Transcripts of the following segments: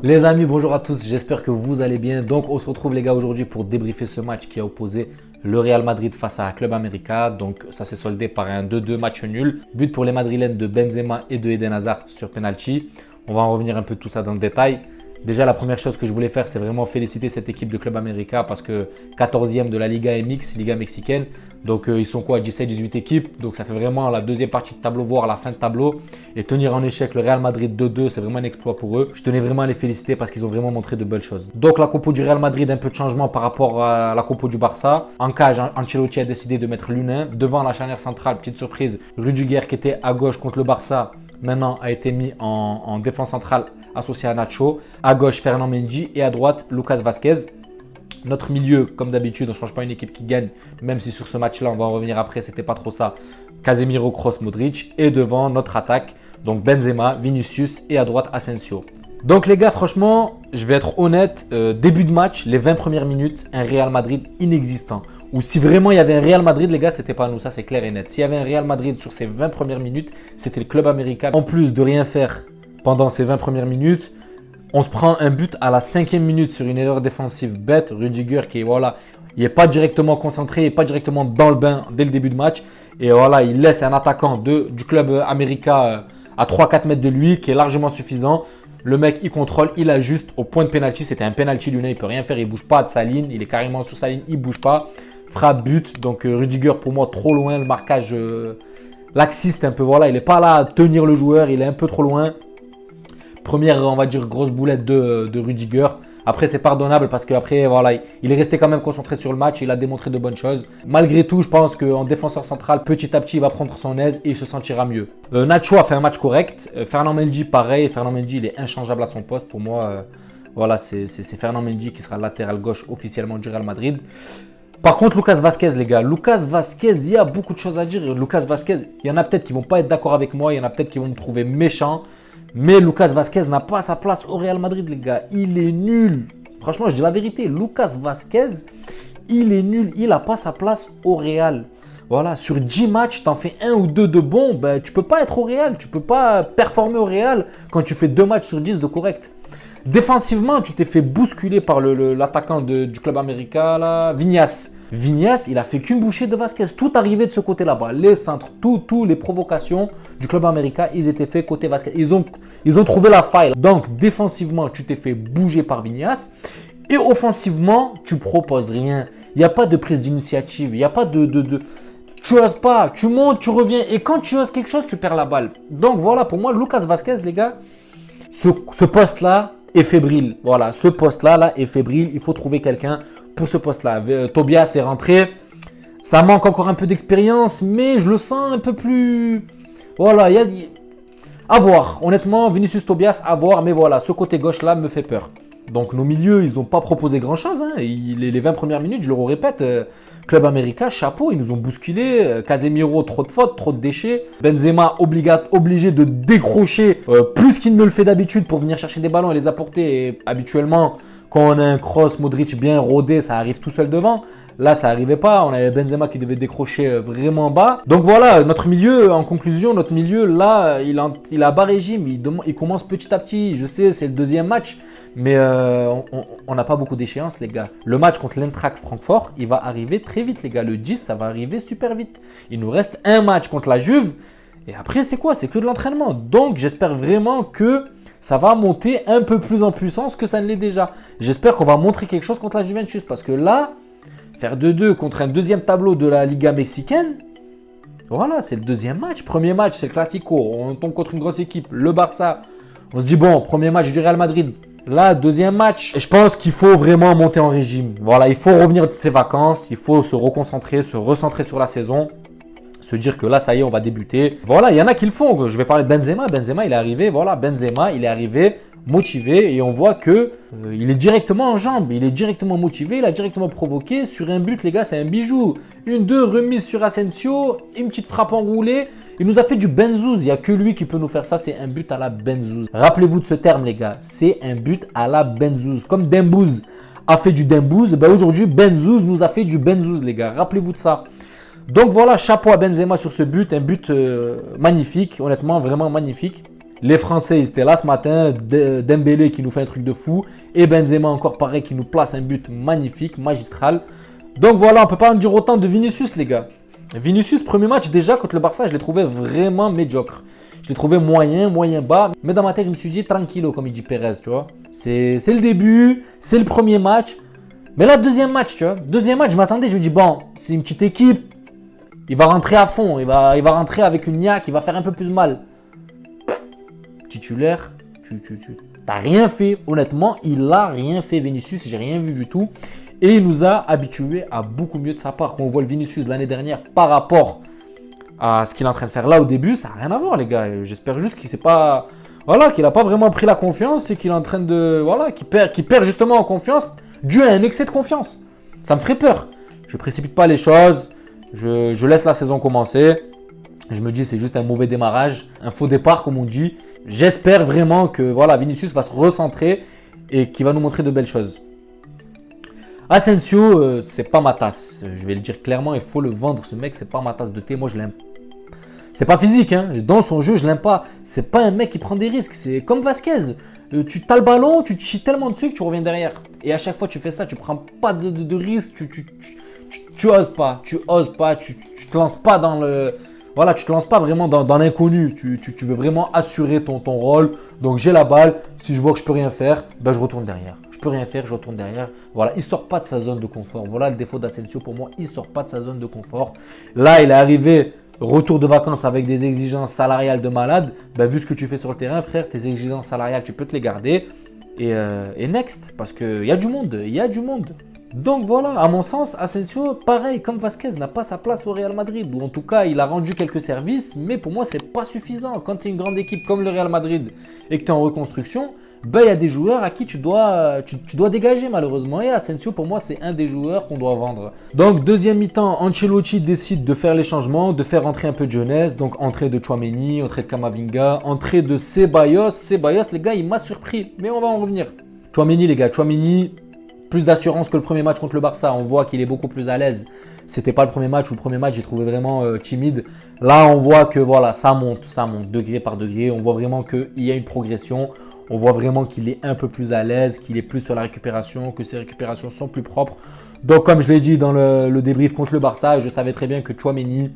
Les amis, bonjour à tous, j'espère que vous allez bien. Donc on se retrouve les gars aujourd'hui pour débriefer ce match qui a opposé le Real Madrid face à Club América. Donc ça s'est soldé par un 2-2 match nul. But pour les Madrilènes de Benzema et de Eden Hazard sur penalty. On va en revenir un peu tout ça dans le détail. Déjà, la première chose que je voulais faire, c'est vraiment féliciter cette équipe de Club América parce que 14e de la Liga MX, Liga mexicaine. Donc, ils sont quoi, 17-18 équipes. Donc, ça fait vraiment la deuxième partie de tableau, voire la fin de tableau. Et tenir en échec le Real Madrid 2-2, c'est vraiment un exploit pour eux. Je tenais vraiment à les féliciter parce qu'ils ont vraiment montré de belles choses. Donc, la compo du Real Madrid, un peu de changement par rapport à la compo du Barça. En cage, Ancelotti a décidé de mettre Lunin. Devant la charnière centrale, petite surprise, Rudiger qui était à gauche contre le Barça. Maintenant a été mis en défense centrale associé à Nacho. À gauche, Fernand Mendy et à droite, Lucas Vazquez. Notre milieu, comme d'habitude, on ne change pas une équipe qui gagne, même si sur ce match-là, on va en revenir après, c'était pas trop ça. Casemiro, Kroos, Modric. Et devant, notre attaque, donc Benzema, Vinicius et à droite, Asensio. Donc les gars, franchement, je vais être honnête, début de match, les 20 premières minutes, un Real Madrid inexistant. Ou si vraiment il y avait un Real Madrid, les gars, c'était pas nous, ça c'est clair et net. S'il y avait un Real Madrid sur ces 20 premières minutes, c'était le Club América. En plus de rien faire pendant ces 20 premières minutes, on se prend un but à la 5e minute sur une erreur défensive bête. Rudiger qui, voilà, il n'est pas directement concentré, il n'est pas directement dans le bain dès le début de match. Et voilà, il laisse un attaquant du Club América à 3-4 mètres de lui qui est largement suffisant. Le mec, il contrôle, il ajuste au point de penalty. C'était un penalty lyonnais, il ne peut rien faire, il ne bouge pas de sa ligne. Il est carrément sur sa ligne, il ne bouge pas. Frappe, but. Donc Rudiger, pour moi, trop loin. Le marquage laxiste un peu. Voilà, il n'est pas là à tenir le joueur, il est un peu trop loin. Première, on va dire, grosse boulette de Rudiger. Après, c'est pardonnable parce qu'après, voilà, il est resté quand même concentré sur le match. Il a démontré de bonnes choses. Malgré tout, je pense qu'en défenseur central, petit à petit, il va prendre son aise et il se sentira mieux. Nacho a fait un match correct. Fernand Mendy, pareil. Fernand Mendy, il est inchangeable à son poste. Pour moi, voilà, c'est Fernand Mendy qui sera latéral gauche officiellement du Real Madrid. Par contre, Lucas Vazquez, les gars. Lucas Vazquez, il y a beaucoup de choses à dire. Lucas Vazquez, il y en a peut-être qui ne vont pas être d'accord avec moi. Il y en a peut-être qui vont me trouver méchant. Mais Lucas Vazquez n'a pas sa place au Real Madrid, les gars. Il est nul. Franchement, je dis la vérité. Lucas Vazquez, il est nul. Il n'a pas sa place au Real. Voilà, sur 10 matchs, tu en fais 1 ou 2 de bons. Ben, tu ne peux pas être au Real. Tu ne peux pas performer au Real quand tu fais 2 matchs sur 10 de correct. Défensivement, tu t'es fait bousculer par l'attaquant du Club América, là, Viñas. Viñas, il a fait qu'une bouchée de Vazquez. Tout arrivait de ce côté là-bas. Les centres, tous les provocations du Club América, ils étaient faits côté Vazquez. Ils ont trouvé la faille. Donc, défensivement, tu t'es fait bouger par Viñas. Et offensivement, tu proposes rien. Il n'y a pas de prise d'initiative. Il n'y a pas tu oses pas. Tu montes, tu reviens. Et quand tu oses quelque chose, tu perds la balle. Donc, voilà, pour moi, Lucas Vazquez, les gars, ce poste-là est fébrile. Voilà, ce poste-là est fébrile. Il faut trouver quelqu'un pour ce poste-là. Tobias est rentré. Ça manque encore un peu d'expérience, mais je le sens un peu plus... Voilà, à voir. Honnêtement, Vinicius Tobias, à voir. Mais voilà, ce côté gauche-là me fait peur. Donc nos milieux, ils n'ont pas proposé grand-chose. Hein. Les 20 premières minutes, je le répète, Club América, chapeau, ils nous ont bousculé. Casemiro, trop de fautes, trop de déchets. Benzema, obligé de décrocher plus qu'il ne le fait d'habitude pour venir chercher des ballons et les apporter. Et habituellement, quand on a un Kroos, Modric bien rodé, ça arrive tout seul devant. Là, ça n'arrivait pas. On avait Benzema qui devait décrocher vraiment bas. Donc voilà, notre milieu, en conclusion, notre milieu, là, il a bas régime. Il commence petit à petit. Je sais, c'est le deuxième match. Mais on n'a pas beaucoup d'échéances, les gars. Le match contre l'Eintracht Francfort, il va arriver très vite, les gars. Le 10, ça va arriver super vite. Il nous reste un match contre la Juve. Et après, c'est quoi? C'est que de l'entraînement. Donc, j'espère vraiment que ça va monter un peu plus en puissance que ça ne l'est déjà. J'espère qu'on va montrer quelque chose contre la Juventus. Parce que là, faire 2-2 contre un deuxième tableau de la Liga mexicaine, voilà, c'est le deuxième match. Premier match, c'est le Classico. On tombe contre une grosse équipe, le Barça. On se dit, bon, premier match du Real Madrid. Là, deuxième match. Et je pense qu'il faut vraiment monter en régime. Voilà, il faut revenir de ses vacances. Il faut se reconcentrer, se recentrer sur la saison. Se dire que là, ça y est, on va débuter. Voilà, il y en a qui le font. Je vais parler de Benzema. Benzema, il est arrivé. Voilà, Benzema, il est arrivé motivé. Et on voit que il est directement en jambes. Il est directement motivé. Il a directement provoqué. Sur un but, les gars, c'est un bijou. 1-2, remise sur Asensio. Une petite frappe enroulée. Il nous a fait du benzouz. Il n'y a que lui qui peut nous faire ça. C'est un but à la benzouz. Rappelez-vous de ce terme, les gars. C'est un but à la benzouz. Comme Dembouz a fait du Dembouz. Ben aujourd'hui, Benzouz nous a fait du benzouz, les gars. Rappelez-vous de ça. Donc voilà, chapeau à Benzema sur ce but. Un but magnifique. Honnêtement, vraiment magnifique. Les Français, ils étaient là ce matin. Dembélé qui nous fait un truc de fou. Et Benzema encore pareil qui nous place un but magnifique, magistral. Donc voilà, on ne peut pas en dire autant de Vinicius les gars. Vinicius, premier match déjà contre le Barça, je l'ai trouvé vraiment médiocre. Je l'ai trouvé moyen, moyen bas. Mais dans ma tête, je me suis dit tranquillo, comme il dit Perez, tu vois. C'est le début, c'est le premier match. Mais là, deuxième match, tu vois. Deuxième match, je m'attendais, je me dis bon, c'est une petite équipe. Il va rentrer à fond, il va rentrer avec une niaque, il va faire un peu plus mal. Titulaire, t'as rien fait. Honnêtement, il a rien fait Vinicius, j'ai rien vu du tout. Et il nous a habitués à beaucoup mieux de sa part. Quand on voit le Vinicius l'année dernière par rapport à ce qu'il est en train de faire là au début, ça n'a rien à voir les gars. J'espère juste qu'il n'a pas vraiment pris la confiance et qu'il est en train de... Voilà, qu'il perd justement en confiance dû à un excès de confiance. Ça me ferait peur. Je ne précipite pas les choses. Je laisse la saison commencer. Je me dis c'est juste un mauvais démarrage, un faux départ comme on dit. J'espère vraiment que voilà, Vinicius va se recentrer et qu'il va nous montrer de belles choses. Asensio, c'est pas ma tasse. Je vais le dire clairement, il faut le vendre. Ce mec, c'est pas ma tasse de thé. Moi, je l'aime. C'est pas physique, hein. Dans son jeu, je l'aime pas. C'est pas un mec qui prend des risques. C'est comme Vasquez. Tu t'as le ballon, tu te chies tellement dessus que tu reviens derrière. Et à chaque fois, tu fais ça, tu prends pas de risques. Tu oses pas. Tu te lances pas dans le... Voilà, tu te lances pas vraiment dans l'inconnu. Tu veux vraiment assurer ton rôle. Donc, j'ai la balle. Si je vois que je peux rien faire, ben, je retourne derrière. Je peux rien faire, je retourne derrière. Voilà, il sort pas de sa zone de confort. Voilà le défaut d'Asensio pour moi. Il sort pas de sa zone de confort. Là, il est arrivé, retour de vacances avec des exigences salariales de malade. Ben, vu ce que tu fais sur le terrain, frère, tes exigences salariales, tu peux te les garder. Et next, parce qu'il y a du monde. Il y a du monde. Donc voilà, à mon sens, Asensio, pareil, comme Vasquez, n'a pas sa place au Real Madrid. Ou en tout cas, il a rendu quelques services, mais pour moi, c'est pas suffisant. Quand tu es une grande équipe comme le Real Madrid et que tu es en reconstruction, ben, il y a des joueurs à qui tu dois dégager malheureusement. Et Asensio, pour moi, c'est un des joueurs qu'on doit vendre. Donc, deuxième mi-temps, Ancelotti décide de faire les changements, de faire entrer un peu de jeunesse. Donc, entrée de Tchouaméni, entrée de Camavinga, entrée de Ceballos. Ceballos, les gars, il m'a surpris, mais on va en revenir. Tchouaméni, les gars, Tchouaméni... Plus d'assurance que le premier match contre le Barça. On voit qu'il est beaucoup plus à l'aise. C'était pas le premier match. Ou le premier match, j'ai trouvé vraiment timide. Là, on voit que voilà, ça monte degré par degré. On voit vraiment qu'il y a une progression. On voit vraiment qu'il est un peu plus à l'aise, qu'il est plus sur la récupération, que ses récupérations sont plus propres. Donc, comme je l'ai dit dans le débrief contre le Barça, je savais très bien que Tchouaméni,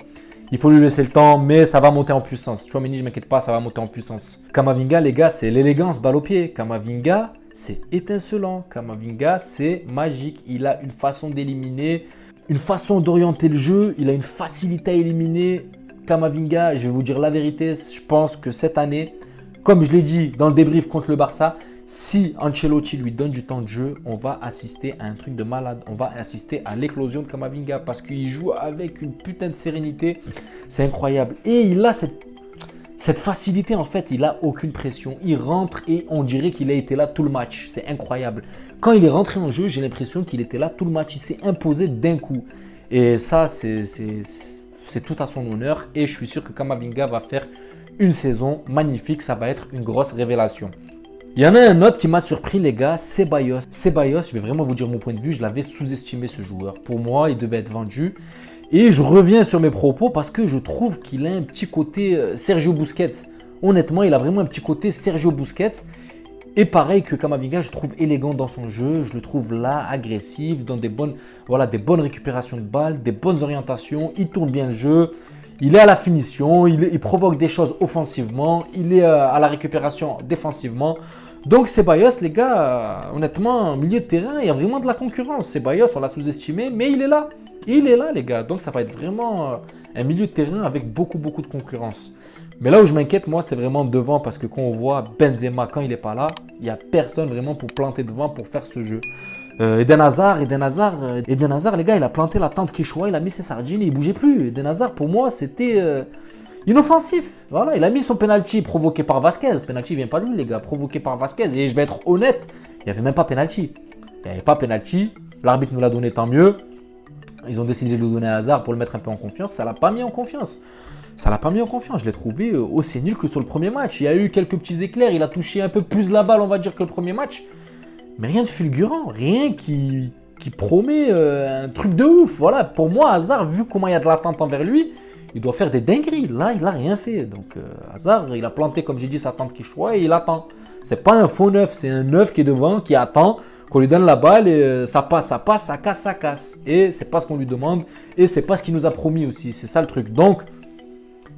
il faut lui laisser le temps, mais ça va monter en puissance. Tchouaméni, je ne m'inquiète pas, ça va monter en puissance. Camavinga, les gars, c'est l'élégance, balle au pied. Camavinga, c'est étincelant. Camavinga, c'est magique. Il a une façon d'éliminer, une façon d'orienter le jeu. Il a une facilité à éliminer. Camavinga, je vais vous dire la vérité, je pense que cette année, comme je l'ai dit dans le débrief contre le Barça, si Ancelotti lui donne du temps de jeu, on va assister à un truc de malade. On va assister à l'éclosion de Camavinga parce qu'il joue avec une putain de sérénité. C'est incroyable. Et il a cette facilité, en fait, il n'a aucune pression. Il rentre et on dirait qu'il a été là tout le match. C'est incroyable. Quand il est rentré en jeu, j'ai l'impression qu'il était là tout le match. Il s'est imposé d'un coup. Et ça, c'est tout à son honneur. Et je suis sûr que Camavinga va faire une saison magnifique. Ça va être une grosse révélation. Il y en a un autre qui m'a surpris, les gars, Ceballos. Ceballos, je vais vraiment vous dire mon point de vue, je l'avais sous-estimé ce joueur. Pour moi, il devait être vendu. Et je reviens sur mes propos parce que je trouve qu'il a un petit côté Sergio Busquets. Honnêtement, il a vraiment un petit côté Sergio Busquets. Et pareil que Camavinga, je trouve élégant dans son jeu. Je le trouve là, agressif, dans des bonnes récupérations de balles, des bonnes orientations. Il tourne bien le jeu. Il est à la finition, il provoque des choses offensivement, il est à la récupération défensivement. Donc Ceballos, les gars, honnêtement, milieu de terrain, il y a vraiment de la concurrence. Ceballos, on l'a sous-estimé, mais il est là. Il est là, les gars. Donc ça va être vraiment un milieu de terrain avec beaucoup de concurrence. Mais là où je m'inquiète, moi, c'est vraiment devant parce que quand on voit Benzema, quand il n'est pas là, il n'y a personne vraiment pour planter devant pour faire ce jeu. Eden Hazard, les gars, il a planté la tente Quichua, il a mis ses sardines, il ne bougeait plus. Eden Hazard, pour moi, c'était inoffensif. Voilà, il a mis son penalty provoqué par Vasquez. Penalty vient pas de lui, les gars, provoqué par Vasquez. Et je vais être honnête, il n'y avait même pas penalty. Il n'y avait pas penalty. L'arbitre nous l'a donné, tant mieux. Ils ont décidé de le donner à Hazard pour le mettre un peu en confiance. Ça l'a pas mis en confiance. Je l'ai trouvé aussi nul que sur le premier match. Il y a eu quelques petits éclairs. Il a touché un peu plus la balle, on va dire, que le premier match. Mais rien de fulgurant, rien qui promet un truc de ouf. Voilà, pour moi, Hazard, vu comment il y a de l'attente envers lui, il doit faire des dingueries. Là, il n'a rien fait. Donc, Hazard, il a planté, comme j'ai dit, sa tente Quichua et il attend. C'est pas un faux neuf, c'est un neuf qui est devant, qui attend qu'on lui donne la balle et ça passe, ça casse, ça casse. Et c'est pas ce qu'on lui demande et c'est pas ce qu'il nous a promis aussi. C'est ça le truc. Donc,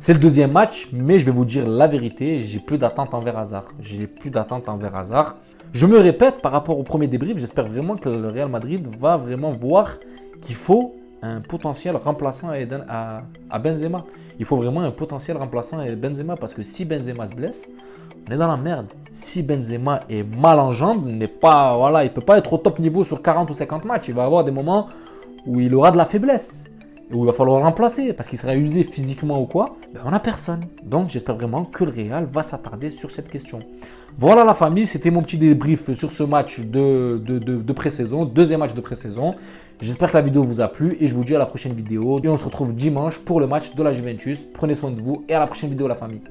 c'est le deuxième match, mais je vais vous dire la vérité, j'ai plus d'attente envers Hazard. J'ai plus d'attente envers Hazard. Je me répète par rapport au premier débrief, j'espère vraiment que le Real Madrid va vraiment voir qu'il faut un potentiel remplaçant à Benzema. Il faut vraiment un potentiel remplaçant à Benzema parce que si Benzema se blesse, on est dans la merde. Si Benzema est mal en jambes, il ne peut pas être au top niveau sur 40 ou 50 matchs. Il va avoir des moments où il aura de la faiblesse. Où il va falloir le remplacer parce qu'il sera usé physiquement ou quoi, on n'a personne. Donc j'espère vraiment que le Real va s'attarder sur cette question. Voilà la famille, c'était mon petit débrief sur ce match de pré-saison, deuxième match de pré-saison. J'espère que la vidéo vous a plu et je vous dis à la prochaine vidéo. Et on se retrouve dimanche pour le match de la Juventus. Prenez soin de vous et à la prochaine vidéo la famille.